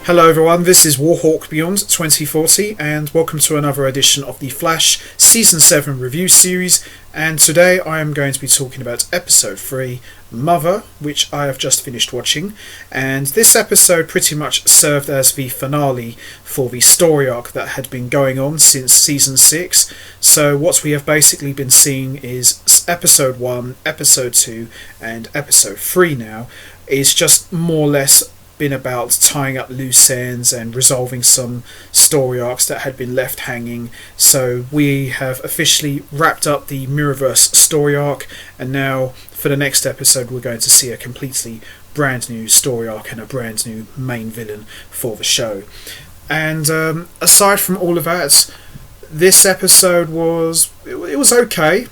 Hello everyone, this is Warhawk Beyond 2040 and welcome to another edition of the Flash Season 7 review series, and today I am going to be talking about episode 3, Mother, which I have just finished watching, and this episode pretty much served as the finale for the story arc that had been going on since Season 6. So what we have basically been seeing is episode 1, episode 2 and episode 3 now is just more or less been about tying up loose ends and resolving some story arcs that had been left hanging. So we have officially wrapped up the Mirrorverse story arc, and now for the next episode we're going to see a completely brand new story arc and a brand new main villain for the show. And aside from all of that, this episode was okay.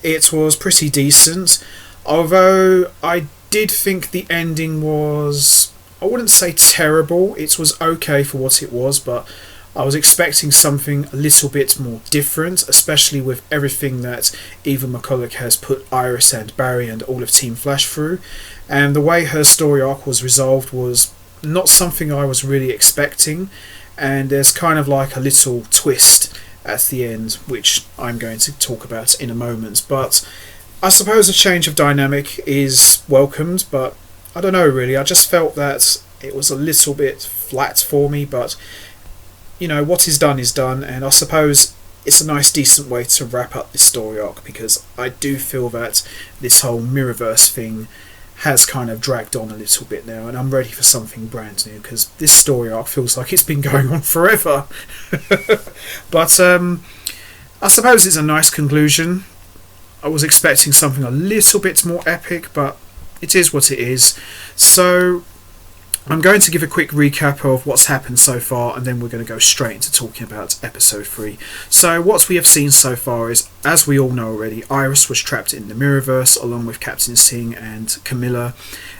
It was pretty decent, although I did think the ending was, I wouldn't say terrible, it was okay for what it was, but I was expecting something a little bit more different, especially with everything that Eva McCulloch has put Iris and Barry and all of Team Flash through, and the way her story arc was resolved was not something I was really expecting, and there's kind of like a little twist at the end, which I'm going to talk about in a moment. But I suppose a change of dynamic is welcomed, but I don't know really. I just felt that it was a little bit flat for me, but you know, what is done, and I suppose it's a nice decent way to wrap up this story arc, because I do feel that this whole Mirrorverse thing has kind of dragged on a little bit now, and I'm ready for something brand new, because this story arc feels like it's been going on forever. But I suppose it's a nice conclusion. I was expecting something a little bit more epic, but it is what it is. So I'm going to give a quick recap of what's happened so far, and then we're going to go straight into talking about episode 3. So what we have seen so far is, as we all know already, Iris was trapped in the Mirrorverse along with Captain Singh and Camilla,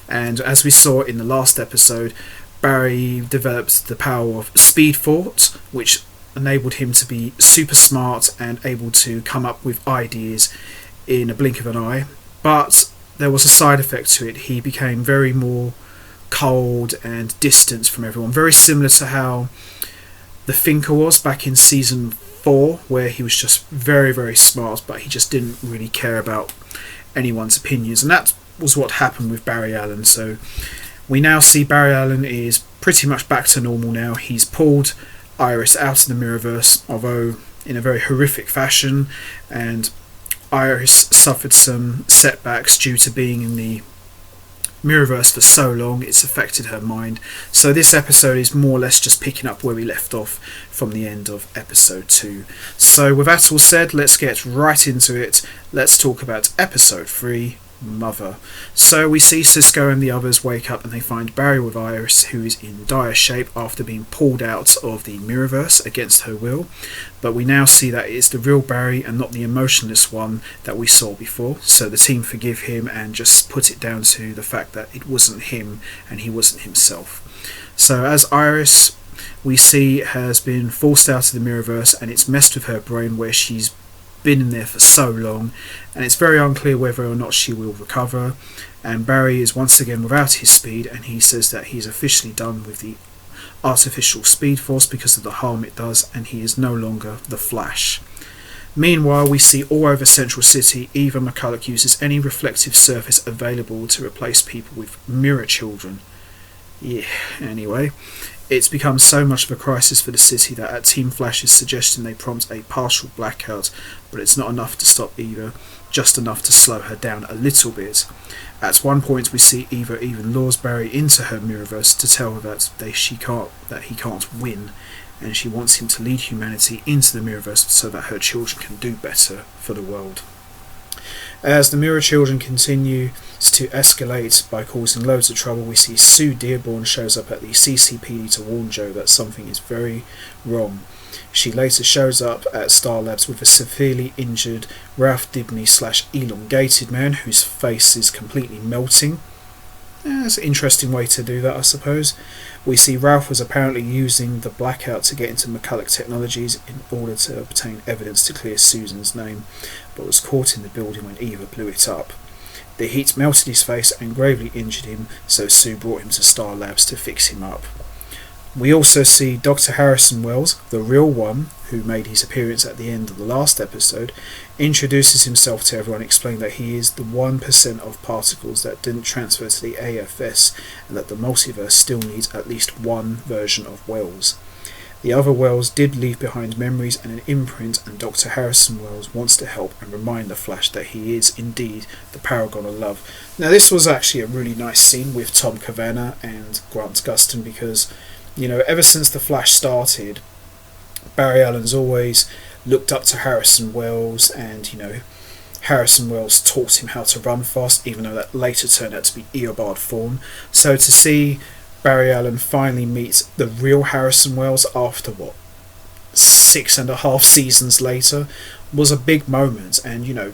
and as we saw in the last episode, Barry developed the power of Speed Thought, which enabled him to be super smart and able to come up with ideas in a blink of an eye. But there was a side effect to it. He became very more cold and distant from everyone, very similar to how the Thinker was back in season 4, where he was just very, very smart, but he just didn't really care about anyone's opinions, and that was what happened with Barry Allen. So we now see Barry Allen is pretty much back to normal now. He's pulled Iris out of the Mirrorverse, although in a very horrific fashion, and Iris suffered some setbacks due to being in the Mirrorverse for so long. It's affected her mind. So this episode is more or less just picking up where we left off from the end of episode 2. So with that all said, let's get right into it. Let's talk about episode 3, Mother. So we see Cisco and the others wake up and they find Barry with Iris, who is in dire shape after being pulled out of the Mirrorverse against her will. But we now see that it is the real Barry and not the emotionless one that we saw before. So the team forgive him and just put it down to the fact that it wasn't him and he wasn't himself. So as Iris, we see, has been forced out of the Mirrorverse, and it's messed with her brain where she's been in there for so long, and it's very unclear whether or not she will recover. And Barry is once again without his speed, and he says that he's officially done with the artificial speed force because of the harm it does, and he is no longer the Flash. Meanwhile, we see all over Central City, Eva McCulloch uses any reflective surface available to replace people with mirror children. Yeah, anyway, it's become so much of a crisis for the city that at Team Flash is suggesting they prompt a partial blackout, but it's not enough to stop Eva, just enough to slow her down a little bit. At one point we see Eva even lures Barry into her Mirrorverse to tell her that he can't win, and she wants him to lead humanity into the Mirrorverse so that her children can do better for the world. As the Mirror Children continue to escalate by causing loads of trouble, we see Sue Dearborn shows up at the CCPD to warn Joe that something is very wrong. She later shows up at Star Labs with a severely injured Ralph Dibny / elongated man whose face is completely melting. That's an interesting way to do that, I suppose. We see Ralph was apparently using the blackout to get into McCulloch Technologies in order to obtain evidence to clear Susan's name, but was caught in the building when Eva blew it up. The heat melted his face and gravely injured him, so Sue brought him to Star Labs to fix him up. We also see Dr. Harrison Wells, the real one, who made his appearance at the end of the last episode, introduces himself to everyone, explaining that he is the 1% of particles that didn't transfer to the AFS, and that the multiverse still needs at least one version of Wells. The other Wells did leave behind memories and an imprint, and Dr. Harrison Wells wants to help and remind the Flash that he is indeed the paragon of love. Now, this was actually a really nice scene with Tom Cavanagh and Grant Gustin, because, you know, ever since the Flash started, Barry Allen's always looked up to Harrison Wells, and, you know, Harrison Wells taught him how to run fast, even though that later turned out to be Eobard Thawne. So to see Barry Allen finally meet the real Harrison Wells after, 6.5 seasons later, was a big moment. And, you know,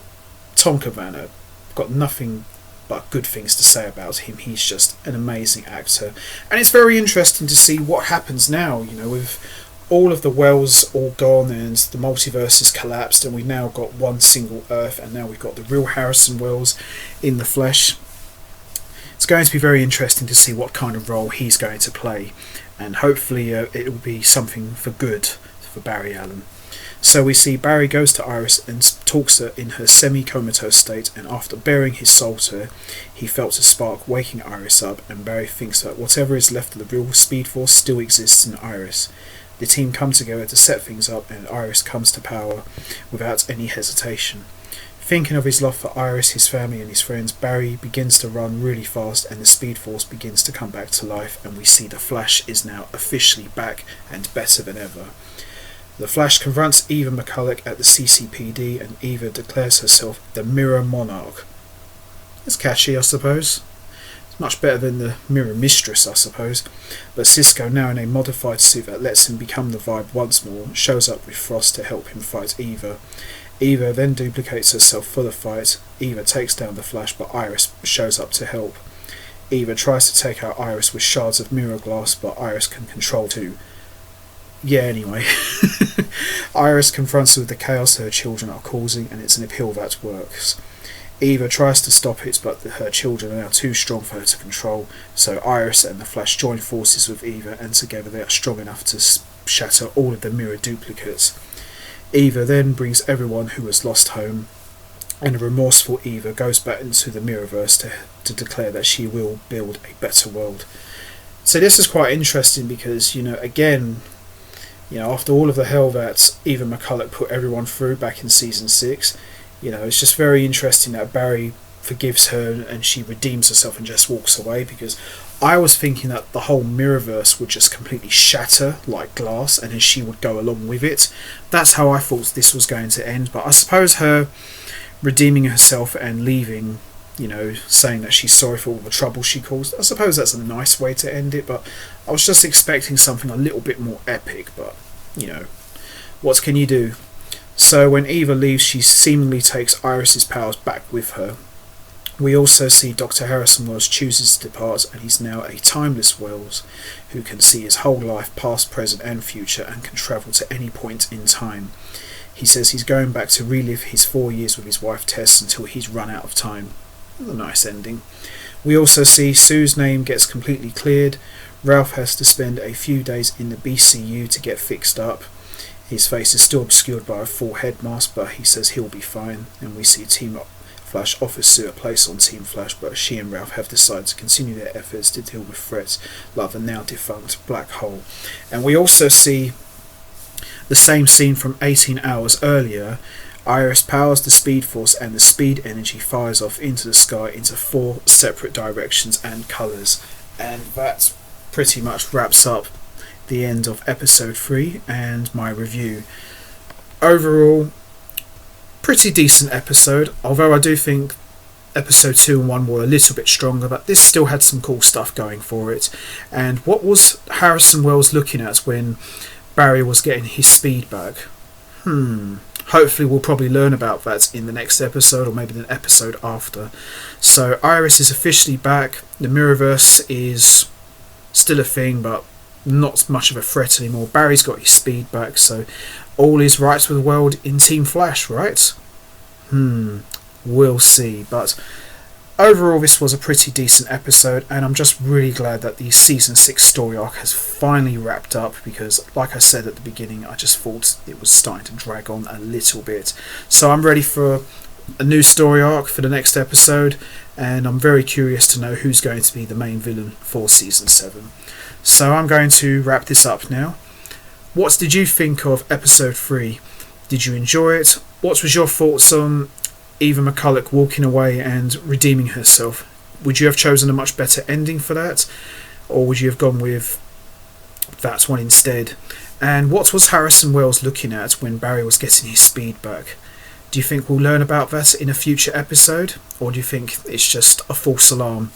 Tom Cavanagh, got nothing but good things to say about him. He's just an amazing actor, and it's very interesting to see what happens now, you know, with all of the Wells all gone and the multiverse has collapsed, and we've now got one single Earth, and now we've got the real Harrison Wells in the flesh. It's going to be very interesting to see what kind of role he's going to play, and hopefully it will be something for good for Barry Allen. So we see Barry goes to Iris and talks her in her semi-comatose state, and after baring his soul to her, he felt a spark waking Iris up, and Barry thinks that whatever is left of the real Speed Force still exists in Iris. The team come together to set things up, and Iris comes to power without any hesitation. Thinking of his love for Iris, his family and his friends, Barry begins to run really fast, and the Speed Force begins to come back to life, and we see the Flash is now officially back and better than ever. The Flash confronts Eva McCulloch at the CCPD, and Eva declares herself the Mirror Monarch. It's catchy, I suppose. It's much better than the Mirror Mistress, I suppose. But Cisco, now in a modified suit that lets him become the Vibe once more, shows up with Frost to help him fight Eva. Eva then duplicates herself for the fight. Eva takes down the Flash, but Iris shows up to help. Eva tries to take out Iris with shards of mirror glass, but Iris can control too. Yeah, anyway. Iris confronts her with the chaos her children are causing, and it's an appeal that works. Eva tries to stop it, but her children are now too strong for her to control, so Iris and the Flash join forces with Eva, and together they are strong enough to shatter all of the mirror duplicates. Eva then brings everyone who has lost home, and a remorseful Eva goes back into the Mirrorverse to declare that she will build a better world. So this is quite interesting because, you know, again, you know, after all of the hell that Eva McCulloch put everyone through back in season 6, you know, it's just very interesting that Barry forgives her and she redeems herself and just walks away, because I was thinking that the whole Mirrorverse would just completely shatter like glass and then she would go along with it. That's how I thought this was going to end, but I suppose her redeeming herself and leaving, you know, saying that she's sorry for all the trouble she caused, I suppose that's a nice way to end it, but I was just expecting something a little bit more epic, but, you know, what can you do? So when Eva leaves, she seemingly takes Iris's powers back with her. We also see Dr. Harrison Wells chooses to depart, and he's now a timeless Wells who can see his whole life, past, present and future, and can travel to any point in time. He says he's going back to relive his 4 years with his wife Tess until he's run out of time. A nice ending. We also see Sue's name gets completely cleared. Ralph has to spend a few days in the BCU to get fixed up. His face is still obscured by a full head mask, but he says he'll be fine. And we see Team Flash offers Sue a place on Team Flash, but she and Ralph have decided to continue their efforts to deal with threats like the now defunct Black Hole. And we also see the same scene from 18 hours earlier. Iris powers the Speed Force, and the speed energy fires off into the sky into 4 separate directions and colours. And that pretty much wraps up the end of episode 3 and my review. Overall, pretty decent episode, although I do think episode 2 and 1 were a little bit stronger, but this still had some cool stuff going for it. And what was Harrison Wells looking at when Barry was getting his speed back? Hopefully we'll probably learn about that in the next episode, or maybe the episode after. So Iris is officially back. The Mirrorverse is still a thing, but not much of a threat anymore. Barry's got his speed back, so all is right with the world in Team Flash, right? We'll see. But overall this was a pretty decent episode, and I'm just really glad that the season 6 story arc has finally wrapped up, because like I said at the beginning, I just thought it was starting to drag on a little bit. So I'm ready for a new story arc for the next episode, and I'm very curious to know who's going to be the main villain for season 7. So I'm going to wrap this up now. What did you think of episode 3? Did you enjoy it? What was your thoughts on Eva McCulloch walking away and redeeming herself? Would you have chosen a much better ending for that, or would you have gone with that one instead? And what was Harrison Wells looking at when Barry was getting his speed back? Do you think we'll learn about that in a future episode, or do you think it's just a false alarm?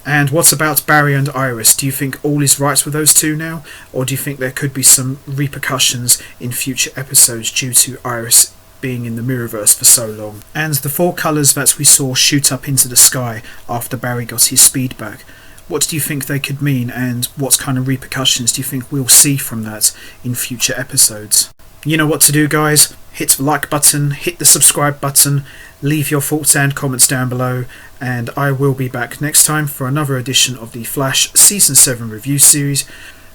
And what about Barry and Iris? Do you think all is right with those two now, or do you think there could be some repercussions in future episodes due to Iris being in the Mirrorverse for so long? And the 4 colours that we saw shoot up into the sky after Barry got his speed back, what do you think they could mean, and what kind of repercussions do you think we'll see from that in future episodes? You know what to do, guys. Hit the like button, hit the subscribe button, leave your thoughts and comments down below, and I will be back next time for another edition of the Flash Season 7 review series,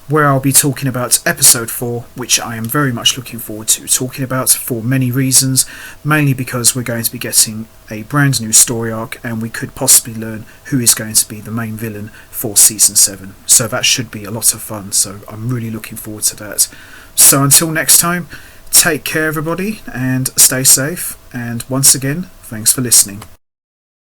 where I'll be talking about episode 4, which I am very much looking forward to talking about for many reasons, mainly because we're going to be getting a brand new story arc, and we could possibly learn who is going to be the main villain for season 7. So that should be a lot of fun, so I'm really looking forward to that. So until next time, take care everybody, and stay safe, and once again, thanks for listening.